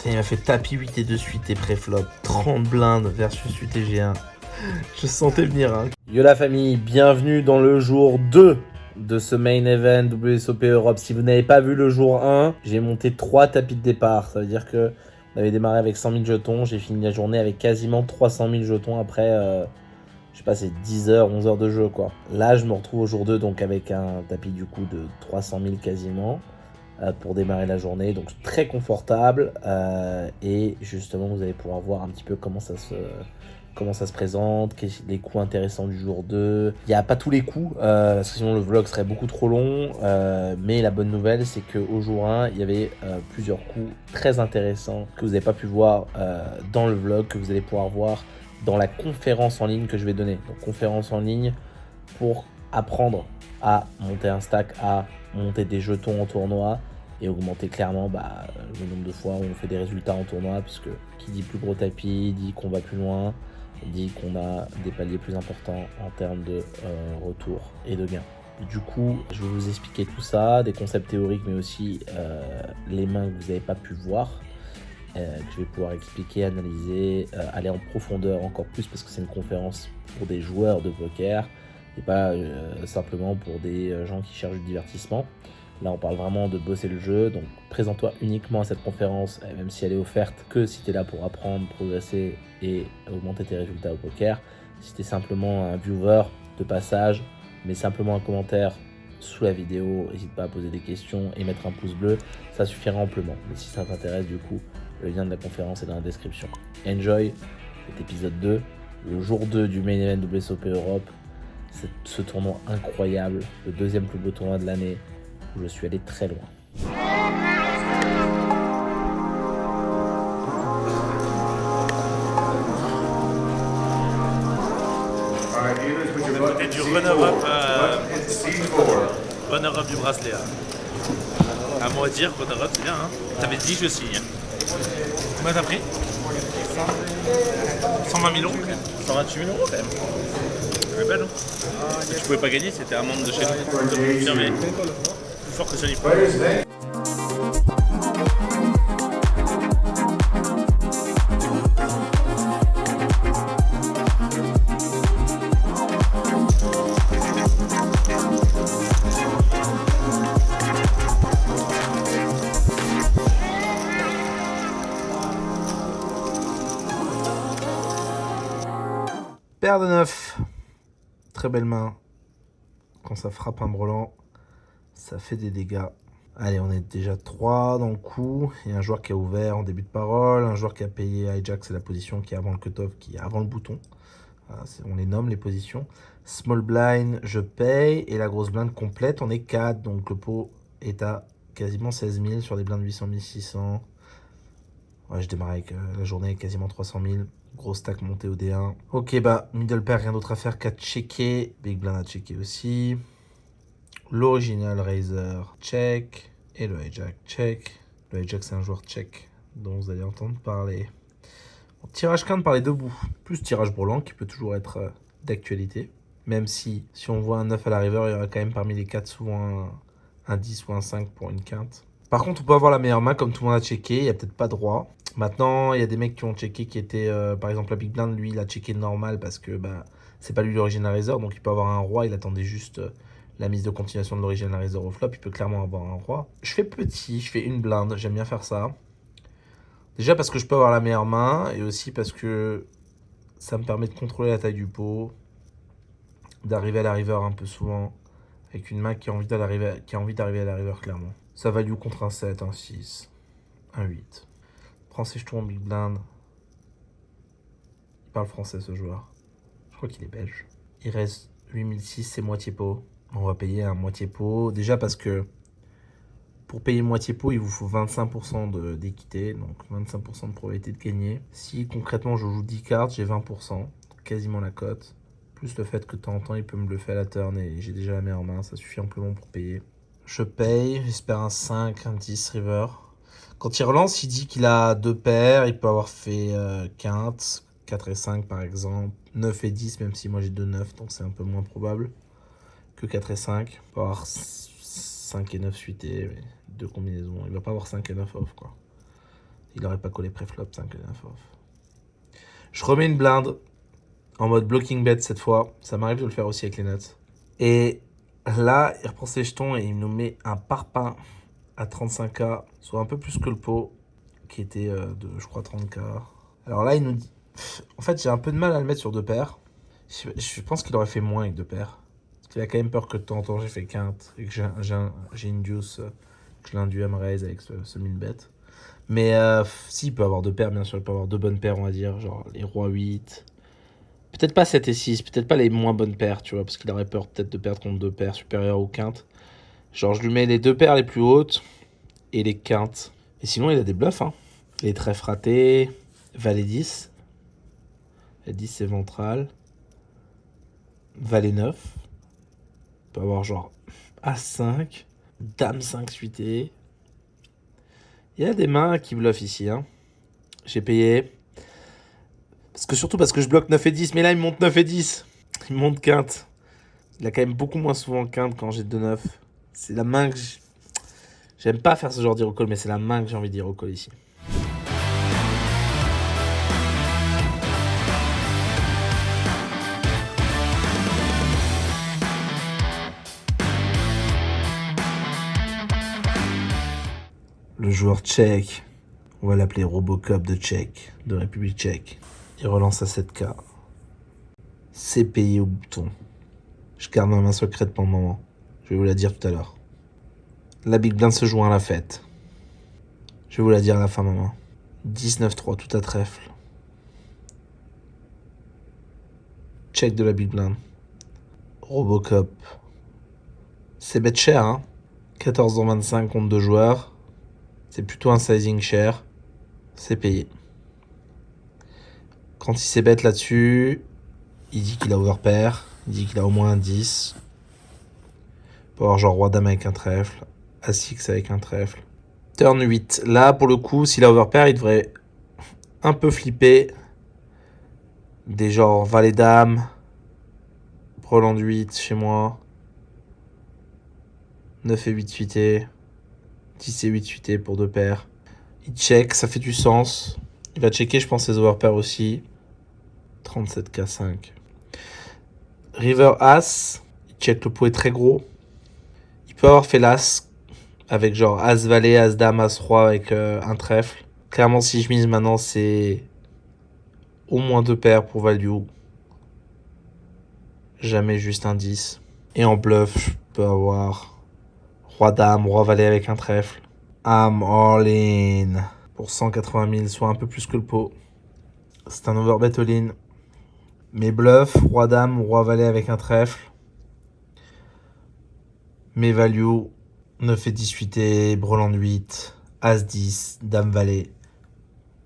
Il m'a fait tapis 8 et 2 suite et préflop. 30 blindes versus UTG1. Je sentais venir. Hein. Yo la famille, bienvenue dans le jour 2 de ce main event WSOP Europe. Si vous n'avez pas vu le jour 1, j'ai monté 3 tapis de départ. Ça veut dire que on avait démarré avec 100 000 jetons. J'ai fini la journée avec quasiment 300 000 jetons après, je sais pas, c'est 10 heures, 11 heures de jeu quoi. Là, je me retrouve au jour 2 donc avec un tapis du coup de 300 000 quasiment. Pour démarrer la journée, donc très confortable et justement vous allez pouvoir voir un petit peu comment ça se présente, les coups intéressants du jour 2. Il n'y a pas tous les coups, parce que sinon le vlog serait beaucoup trop long, mais la bonne nouvelle c'est qu'au jour 1, il y avait plusieurs coups très intéressants que vous n'avez pas pu voir dans le vlog, que vous allez pouvoir voir dans la conférence en ligne que je vais donner. Donc conférence en ligne pour apprendre à monter un stack, à monter des jetons en tournoi et augmenter clairement le nombre de fois où on fait des résultats en tournoi, puisque qui dit plus gros tapis dit qu'on va plus loin, dit qu'on a des paliers plus importants en termes de retour et de gains. Du coup, je vais vous expliquer tout ça, des concepts théoriques, mais aussi les mains que vous n'avez pas pu voir, que je vais pouvoir expliquer, analyser, aller en profondeur encore plus, parce que c'est une conférence pour des joueurs de poker, et pas simplement pour des gens qui cherchent du divertissement. Là, on parle vraiment de bosser le jeu, donc présente-toi uniquement à cette conférence, même si elle est offerte que si tu es là pour apprendre, progresser et augmenter tes résultats au poker. Si tu es simplement un viewer de passage, mets simplement un commentaire sous la vidéo, n'hésite pas à poser des questions et mettre un pouce bleu, ça suffira amplement. Mais si ça t'intéresse, du coup, le lien de la conférence est dans la description. Enjoy cet épisode 2, le jour 2 du main event WSOP Europe. C'est ce tournoi incroyable, le deuxième plus beau tournoi de l'année, où je suis allé très loin. C'était du runner-up du bracelet. À moi de dire, runner-up c'est bien. Hein. T'avais dit je signe. Combien t'as pris 120 000 €. 128 000 € quand même. C'est belle, hein. Tu pouvais pas gagner, c'était un membre de chez nous. De confirmer. Plus fort que Sony. Paire de 9. Très belle main. Quand ça frappe un brelan, ça fait des dégâts. Allez, on est déjà 3 dans le coup. Il y a un joueur qui a ouvert en début de parole. Un joueur qui a payé hijack, c'est la position qui est avant le cutoff, qui est avant le bouton. Voilà, on les nomme les positions. Small blind, je paye. Et la grosse blinde complète, on est 4. Donc le pot est à quasiment 16 000 sur des blindes 800 600. Ouais, je démarre avec la journée avec quasiment 300 000. Gros stack monté au D1. Ok, middle pair, rien d'autre à faire qu'à checker. Big blind à checker aussi. L'original Razer, check. Et le hijack, check. Le hijack, c'est un joueur check dont vous allez entendre parler. Bon, tirage quinte par les deux bouts. Plus tirage brelan qui peut toujours être d'actualité. Même si on voit un 9 à la river, il y aura quand même parmi les 4 souvent un 10 ou un 5 pour une quinte. Par contre, on peut avoir la meilleure main comme tout le monde a checké. Il n'y a peut-être pas de roi. Maintenant, il y a des mecs qui ont checké qui étaient, par exemple, la Big Blind, lui, il a checké normal parce que c'est pas lui l'original Razer. Donc, il peut avoir un roi. Il attendait juste la mise de continuation de l'original Razer au flop. Il peut clairement avoir un roi. Je fais petit, je fais une blinde. J'aime bien faire ça. Déjà parce que je peux avoir la meilleure main et aussi parce que ça me permet de contrôler la taille du pot, d'arriver à la river un peu souvent avec une main qui a envie d'arriver à la river clairement. Ça value contre un 7, un 6, un 8. Prends ses jetons en big blind. Il parle français ce joueur. Je crois qu'il est belge. Il reste 8006, c'est moitié pot. On va payer un moitié pot. Déjà parce que pour payer moitié pot, il vous faut 25% d'équité. Donc 25% de probabilité de gagner. Si concrètement je joue 10 cartes, j'ai 20%. Quasiment la cote. Plus le fait que de temps en temps, il peut me bluffer à la turn et j'ai déjà la meilleure main. Ça suffit amplement pour payer. Je paye. J'espère un 5, un 10 river. Quand il relance, il dit qu'il a 2 paires. Il peut avoir fait quinte, 4 et 5 par exemple. 9 et 10, même si moi j'ai 2 9, donc c'est un peu moins probable que 4 et 5. Il peut avoir 5 et 9 suités, mais 2 combinaisons. Il va pas avoir 5 et 9 off, quoi. Il aurait pas collé préflop 5 et 9 off. Je remets une blinde en mode blocking bet cette fois. Ça m'arrive de le faire aussi avec les nuts. Et là, il reprend ses jetons et il nous met un parpaing à 35K, soit un peu plus que le pot, qui était de, je crois, 30K. Alors là, il nous dit... En fait, j'ai un peu de mal à le mettre sur 2 paires. Je pense qu'il aurait fait moins avec 2 paires. Parce qu'il a quand même peur que de temps en temps, j'ai fait quinte et que j'ai une deuce, que je l'induis à me raise avec ce min-bet. Mais si, il peut avoir 2 paires, bien sûr. Il peut avoir 2 bonnes paires, on va dire, genre les rois 8. Peut-être pas 7 et 6, peut-être pas les moins bonnes paires, tu vois, parce qu'il aurait peur peut-être de perdre contre 2 paires supérieures ou quintes. Genre, je lui mets les 2 paires les plus hautes et les quintes. Et sinon, il a des bluffs, hein. Les trèfles ratés, valet 10. La 10, c'est ventral. Valet 9. Il peut avoir genre As5, Dame 5 suité. Il y a des mains qui bluffent ici, hein. J'ai payé. Surtout parce que je bloque 9 et 10. Mais là, il monte 9 et 10. Il monte quinte. Il a quand même beaucoup moins souvent quinte quand j'ai 2-9. C'est la main que j'aime pas faire ce genre d'hero-call, mais c'est la main que j'ai envie d'hero-call ici. Le joueur tchèque, on va l'appeler Robocop de Tchèque, de République tchèque. Il relance à 7K. C'est payé au bouton. Je garde ma main secrète pour le moment. Je vais vous la dire tout à l'heure. La big blind se joint à la fête. Je vais vous la dire à la fin, maman. 19-3, tout à trèfle. Check de la big blind. Robocop. C'est bet cher, hein. 14 dans 25 contre 2 joueurs. C'est plutôt un sizing cher. C'est payé. Quand il s'est bet là-dessus, il dit qu'il a overpair. Il dit qu'il a au moins un 10. Il peut avoir genre roi-dame avec un trèfle. As-6 avec un trèfle. Turn 8. Là, pour le coup, s'il a overpair, il devrait un peu flipper. Des genres valet-dame. Breland 8 chez moi. 9 et 8 suité. 10 et 8 suité pour 2 paires. Il check, ça fait du sens. Il va checker, je pense, ses overpairs aussi. 37K5. River As. Il check, le pot est très gros. Il peut avoir fait l'As avec genre As-Valet, As-Dame, As-Roi avec un trèfle. Clairement, si je mise maintenant, c'est au moins 2 paires pour value. Jamais juste un 10. Et en bluff, je peux avoir Roi-Dame, Roi-Valet avec un trèfle. I'm all in. Pour 180 000, soit un peu plus que le pot. C'est un overbet all-in. Mes bluffs, Roi-Dame, Roi-Valet avec un trèfle. Mes values, 9 et 18 et Breland 8, As-10, Dame-Valet.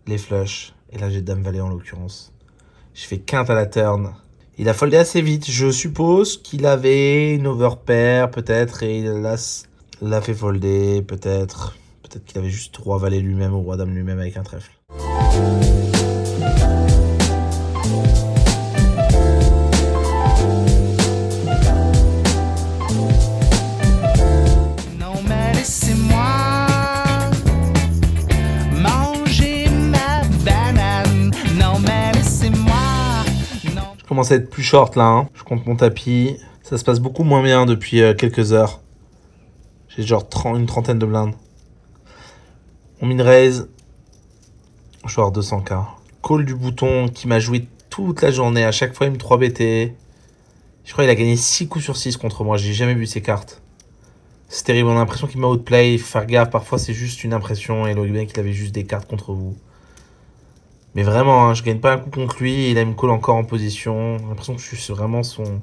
Les flushs. Et là, j'ai Dame-Valet en l'occurrence. Je fais quinte à la turn. Il a foldé assez vite. Je suppose qu'il avait une overpair peut-être et il l'a fait folder peut-être. Peut-être qu'il avait juste Roi-Valet lui-même ou Roi-Dame lui-même avec un trèfle. Non mais laissez-moi manger ma banane. Non mais laissez-moi. Non. Je commence à être plus short là, hein. Je compte mon tapis. Ça se passe beaucoup moins bien depuis quelques heures. J'ai genre une trentaine de blindes. On min raise. Je vais avoir 200K. Call du bouton qui m'a joué toute la journée. À chaque fois, il me 3BT. Je crois qu'il a gagné 6 coups sur 6 contre moi. J'ai jamais vu ses cartes. C'est terrible. On a l'impression qu'il m'a outplay. Il faut faire gaffe. Parfois, c'est juste une impression. Et le mec, il avait juste des cartes contre vous. Mais vraiment, hein, je gagne pas un coup contre lui. Et il me call encore en position. J'ai l'impression que je suis vraiment son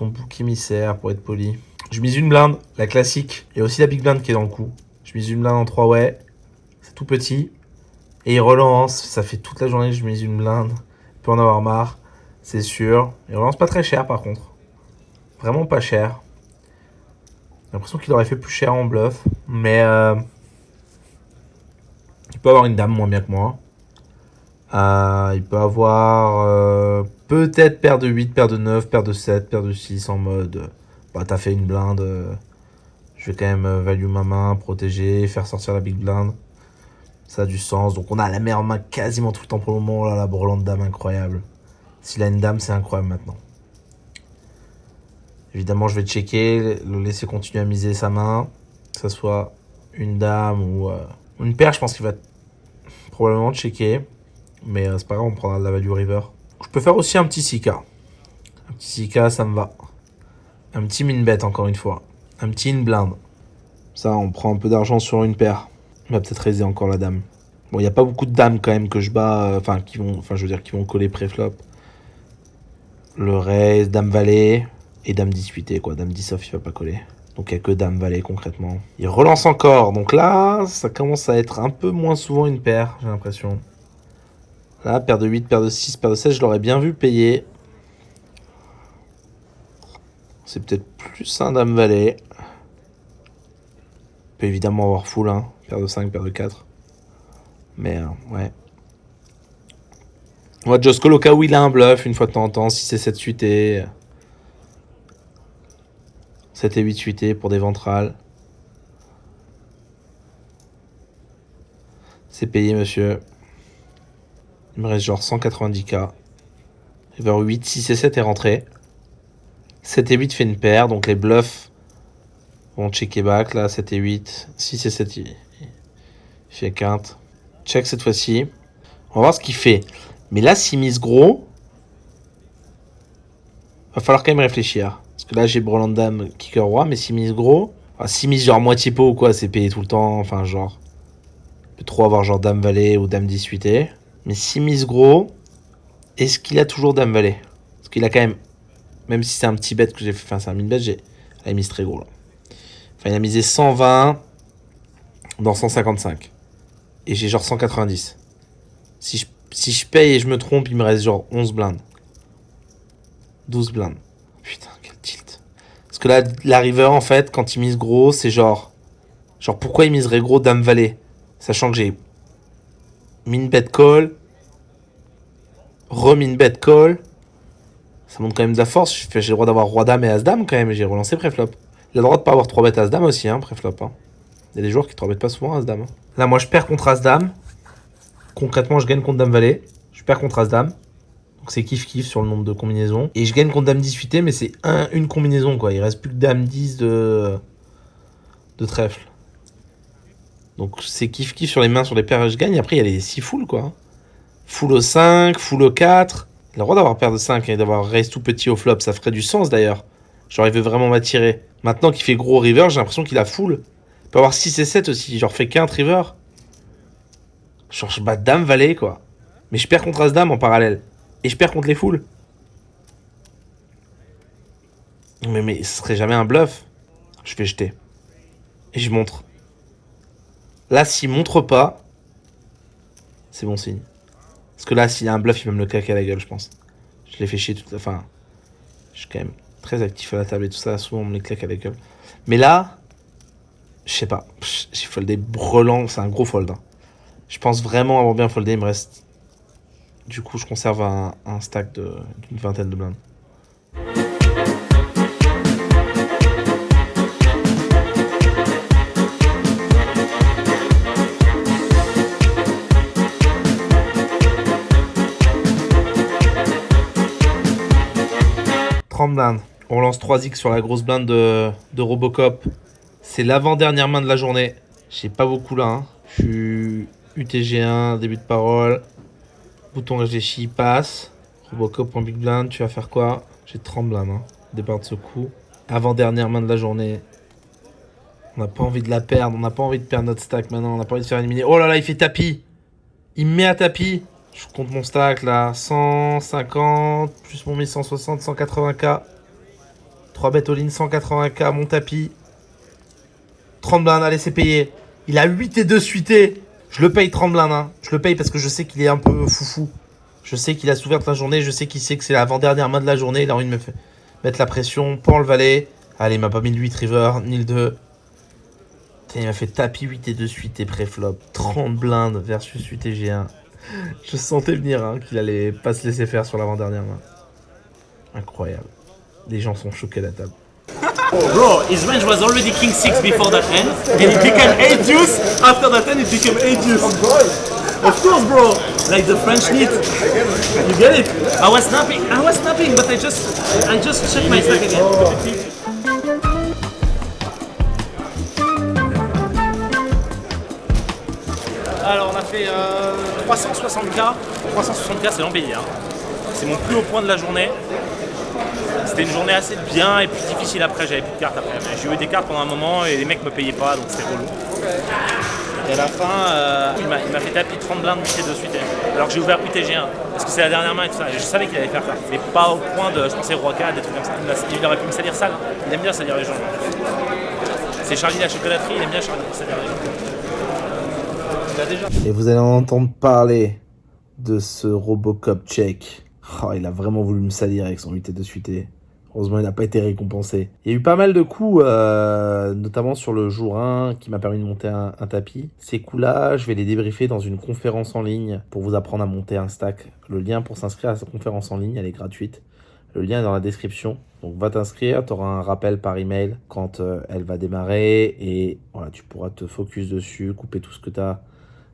bouc émissaire, pour être poli. Je mise une blinde, la classique. Il y a aussi la big blind qui est dans le coup. Je mise une blinde en 3 way. C'est tout petit. Et il relance. Ça fait toute la journée que je mise une blinde. Il peut en avoir marre, c'est sûr. Il relance pas très cher par contre. Vraiment pas cher. J'ai l'impression qu'il aurait fait plus cher en bluff. Mais il peut avoir une dame moins bien que moi. Il peut avoir peut-être paire de 8, paire de 9, paire de 7, paire de 6 en mode bah t'as fait une blinde, je vais quand même value ma main, protéger, faire sortir la big blind. Ça a du sens. Donc on a la meilleure main quasiment tout le temps pour le moment. Oh là, la brelan de dame incroyable. S'il a une dame, c'est incroyable maintenant. Évidemment, je vais checker, le laisser continuer à miser sa main. Que ce soit une dame ou une paire, je pense qu'il va probablement checker. Mais c'est pas grave, on prendra de la value river. Je peux faire aussi un petit 6K. Un petit 6K, ça me va. Un petit min bet, encore une fois. Un petit in blind. Ça, on prend un peu d'argent sur une paire. On va peut-être raiser encore la dame. Bon, il n'y a pas beaucoup de dames quand même que je bats. Enfin, qui vont coller pré-flop. Le raise, dame valet et dame 18 quoi. Dame 10 off, il va pas coller. Donc il n'y a que dame valet concrètement. Il relance encore. Donc là, ça commence à être un peu moins souvent une paire, j'ai l'impression. Là, paire de 8, paire de 6, paire de 16, je l'aurais bien vu payer. C'est peut-être plus un dame valet. Peut évidemment avoir full, hein. Paire de 5, paire de 4. Mais ouais. On va just call au cas où il a un bluff une fois de temps en temps. Si c'est 7 suité. 7 et 8 suité pour des ventrales. C'est payé, monsieur. Il me reste genre 190K. River 8, 6 et 7 est rentré. 7 et 8 fait une paire. Donc les bluffs vont checker back. Là, 7 et 8. 6 et 7, il fait quinte. Check cette fois-ci. On va voir ce qu'il fait. Mais là, s'il mise gros, va falloir quand même réfléchir. Parce que là, j'ai brelan de dame, kicker roi, mais s'il mise gros, enfin, s'il mise genre moitié pot ou quoi, c'est payé tout le temps. Enfin, genre, il peut trop avoir genre dame valet ou dame 18. Mais s'il mise gros, est-ce qu'il a toujours dame valet? Parce qu'il a quand même si c'est un petit bet que j'ai fait, enfin, c'est un min bet, il a mis très gros là. Enfin, il a misé 120 dans 155. Et j'ai genre 190. Si je paye et je me trompe, il me reste genre 11 blindes. 12 blindes. Putain, quel tilt. Parce que là, la river, en fait, quand il mise gros, c'est genre... Genre, pourquoi il miserait gros dame valet? Sachant que j'ai min bet call, remin bet call. Ça montre quand même de la force. J'ai le droit d'avoir roi dame et as dame quand même. Et j'ai relancé préflop. Il a le droit de pas avoir 3 bêtes as dame aussi, hein, préflop. Hein. Il y a des joueurs qui 3 bêtent pas souvent as dame. Hein. Là, moi, je perds contre as dame. Concrètement, je gagne contre dame valet. Je perds contre as dame. Donc c'est kiff-kiff sur le nombre de combinaisons. Et je gagne contre dame 18, mais c'est une combinaison, quoi. Il reste plus que dame 10 de trèfle. Donc c'est kiff-kiff sur les mains, sur les paires, je gagne. Après, il y a les 6 full, quoi. Full au 5, full au 4. Il a le droit d'avoir paire de 5 et d'avoir raise tout petit au flop. Ça ferait du sens, d'ailleurs. Genre, il veut vraiment m'attirer. Maintenant qu'il fait gros river, j'ai l'impression qu'il a full. Il peut avoir 6 et 7 aussi. Genre, fait quinte river. Genre, je bats dame valet, quoi. Mais je perds contre as dame en parallèle. Et je perds contre les foules. Mais ce serait jamais un bluff. Je vais jeter. Et je montre. Là, s'il montre pas, c'est bon signe. Parce que là, s'il y a un bluff, il va me le claquer à la gueule, je pense. Je l'ai fait chier toute la fin. Je suis quand même très actif à la table et tout ça. Souvent, on me les claque à la gueule. Mais là, je sais pas. J'ai foldé brelan. C'est un gros fold. Hein. Je pense vraiment avoir bien foldé. Il me reste... Du coup, je conserve un stack d'une vingtaine de blindes. Blindes. On relance 3x sur la grosse blinde de Robocop. C'est l'avant-dernière main de la journée. J'ai pas beaucoup là. Hein. Je suis UTG1, début de parole. Bouton réfléchi, passe. Robocop en big blind, tu vas faire quoi? J'ai 30 blindes. Hein. Départ de ce coup. Avant-dernière main de la journée. On n'a pas envie de la perdre. On n'a pas envie de perdre notre stack maintenant. On n'a pas envie de se faire éliminer. Oh là là, il fait tapis. Il me met à tapis. Je compte mon stack là. 150, plus mon 1160, 180k. 3 bêtes all-in, 180k, mon tapis. 30 blindes, allez, c'est payé. Il a 8 et 2 suités. Je le paye 30 blindes. Hein. Je le paye parce que je sais qu'il est un peu foufou. Je sais qu'il a souffert toute la journée. Je sais qu'il sait que c'est l'avant-dernière main de la journée. Il a envie de me mettre la pression. Pan le valet. Allez, il m'a pas mis le 8 river, ni le 2. Il m'a fait tapis 8 et 2 suités pré-flop. 30 blindes versus UTG1. Je sentais venir hein, qu'il allait pas se laisser faire sur l'avant-dernière main. Incroyable. Les gens sont choqués à la table. Bro, his range was already king 6 before that end, and it became 8 deuce. After that end, it became 8 deuce. Of course, bro. Like the French need. You get it? I was snapping, but I just checked my stack again. Alors on a fait 360K. 360K, c'est l'embellie. Hein. C'est mon plus haut point de la journée. C'était une journée assez bien et puis difficile après, j'avais plus de cartes après. J'ai eu des cartes pendant un moment et les mecs me payaient pas, donc c'était relou. Et à la fin, il m'a fait taper 30 blindes mutés de suite. Alors que j'ai ouvert UTG1, parce que c'est la dernière main et tout ça. Et je savais qu'il allait faire ça, mais pas au point de, je pensais Roi 4, des trucs comme ça. Il aurait pu me salir sale. Hein. Il aime bien salir les gens. C'est Charlie la chocolaterie, il aime bien Charlie salir les gens. Il a déjà. Et vous allez entendre parler de ce Robocop check. Oh, il a vraiment voulu me salir avec son UT de suité. Heureusement, il n'a pas été récompensé. Il y a eu pas mal de coups, notamment sur le jour 1, qui m'a permis de monter un tapis. Ces coups-là, je vais les débriefer dans une conférence en ligne pour vous apprendre à monter un stack. Le lien pour s'inscrire à cette conférence en ligne, elle est gratuite. Le lien est dans la description. Donc va t'inscrire, tu auras un rappel par email quand elle va démarrer. Et voilà, tu pourras te focus dessus, couper tout ce que tu as.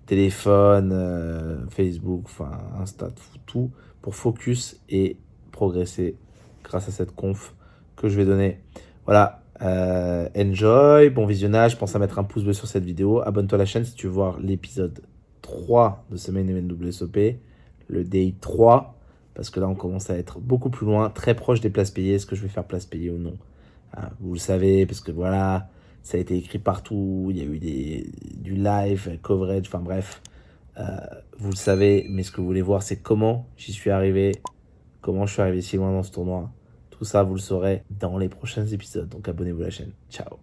Téléphone, Facebook, enfin Insta, tout pour focus et progresser grâce à cette conf que je vais donner. Voilà, enjoy, bon visionnage, pense à mettre un pouce bleu sur cette vidéo, abonne-toi à la chaîne si tu veux voir l'épisode 3 de ce Main Event WSOP, le Day 3, parce que là on commence à être beaucoup plus loin, très proche des places payées. Est-ce que je vais faire place payée ou non? Vous le savez, parce que voilà, ça a été écrit partout, il y a eu du live, coverage, enfin bref, vous le savez, mais ce que vous voulez voir, c'est comment j'y suis arrivé, comment je suis arrivé si loin dans ce tournoi. Tout ça, vous le saurez dans les prochains épisodes, donc abonnez-vous à la chaîne. Ciao.